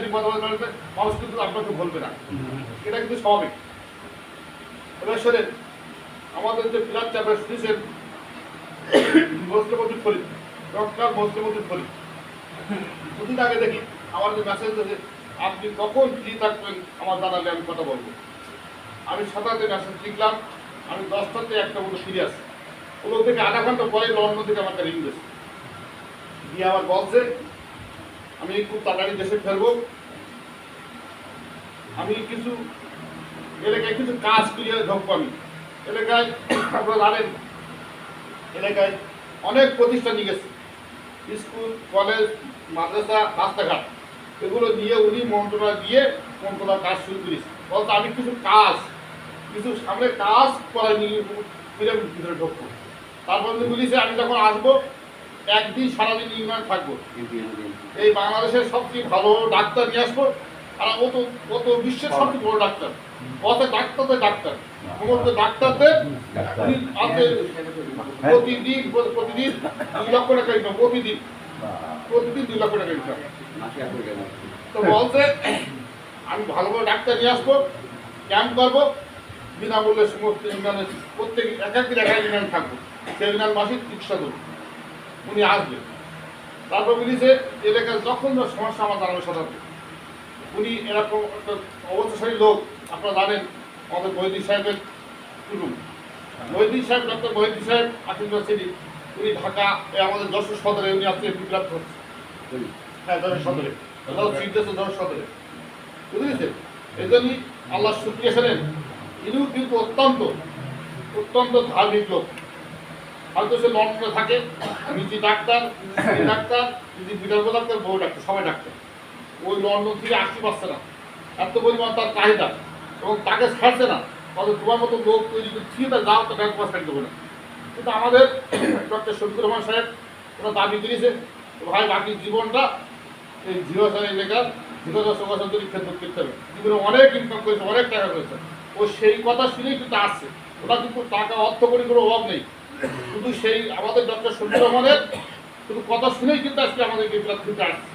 বিপদ মানুষ কিন্তু আপনাকে বলবে না, এটা কিন্তু স্বাভাবিক। এবার শোনেন, আমাদের যে পিলার চাপে শুনেছেন মুসলিমউদ্দিন ফরিদ, ডক্টর মুসলিমউদ্দিন ফরিদ, দুদিন আগে দেখি আমার যে মেসেজ আছে, আপনি কখন ফ্রি থাকবেন আমার জানালে আমি কথা বলবো। আমি 7টাতে মেসেজ লিখলাম, আমি 10টাতে একটা মতো ফিরে আসি। ওগুলো থেকে আধা ঘন্টা পরে লন্ডন থেকে আমাকে রিং দিয়েছে, দিয়ে আমার বলছে আমি খুব তাড়াতাড়ি দেশে ফেরবো, আমি কিছু এলাকায় কিছু কাজ করিয়ে ঢুকবো। আমি এলাকায় আপনারা জানেন এলাকায় অনেক প্রতিষ্ঠান নিয়ে গেছে, স্কুল কলেজ মাদ্রাসা রাস্তাঘাট, এগুলো নিয়ে উনি মন্ত্রণালয় কাজ শুরু করেছে। বলতো আমি কিছু সামনে কাজ করাই নিয়ে ভিতরে ঢুকবো। তারপর বলেছে আমি যখন আসবো একদিন সারাদিন ইউনিয়ন থাকবো, এই বাংলাদেশের সবচেয়ে ভালো ডাক্তার নিয়ে আসবো। আর ও তো বিশ্বের সবচেয়ে বড় ডাক্তার, অত ডাক্তারদের ডাক্তার, সমস্ত ডাক্তারদের প্রতিদিন 2 লক্ষ টাকা ইনকাম, প্রতিদিন 2 লক্ষ টাকা ইনকাম। তো বলছে আমি ভালো ভালো ডাক্তার নিয়ে আসবো, ক্যাম্প করবো, বিনামূল্যে সমস্ত ইউনিয়নের প্রত্যেক একাধিক ইউনিয়ন থাকবো, সেই ইউনিয়ন মাসিক চিকিৎসা করবো। উনি আসবে। তারপর বলেছে এলাকার যখন সমস্যা আমার জানাবে সাধারণত। উনি এরকম একটা অবস্থাশালী লোক, আপনারা জানেন আমাদের মহিউদ্দিন সাহেবের কুটুম, মহিউদ্দিন সাহেব, ডক্টর মহিউদ্দিন সাহেব আকিমুল্লাহ সিদ্দিক, উনি ঢাকা আমাদের যশোর সদরে উনি আজকে বিপ্লব করছে। হ্যাঁ, যশোর সদরে, যশোর সদরে, বুঝেছেন? এই জন্যই আল্লাহ শুকরিয়া শোনেন, ইনিও কিন্তু অত্যন্ত ধার্মিক লোক। হয়তো সে লন্ডনে থাকে, নিজে ডাক্তার, নিজে বিদর্ভ ডাক্তার, বউ ডাক্তার, সবাই ডাক্তার। ওই লন্ডন থেকে আসতে পারছে না, এত পরিমাণ তার চাহিদা, এবং তাকে ছাড়ছে না। তাহলে তোমার মতো লোক তৈরি ঠিক আছে, যাও তো ব্যাংক পাস দেবো না। কিন্তু আমাদের ডক্টর শফিকুর রহমান সাহেব ওরা দাবি করেছে ভাই বাকি জীবনটা এই জিরোসান এলাকার জিরোসান খেদমত করতে হবে। জীবনে অনেক ইনকাম করেছে, অনেক টাকা করেছে। ও সেই কথা শুনেই কিন্তু আসছে। ওরা কিন্তু টাকা অর্থ করে কোনো অভাব নেই, শুধু সেই আমাদের ডক্টর শফিকুর রহমানের শুধু কথা শুনেই কিন্তু আজকে আমাদের বিপ্লব থেকে আসছে।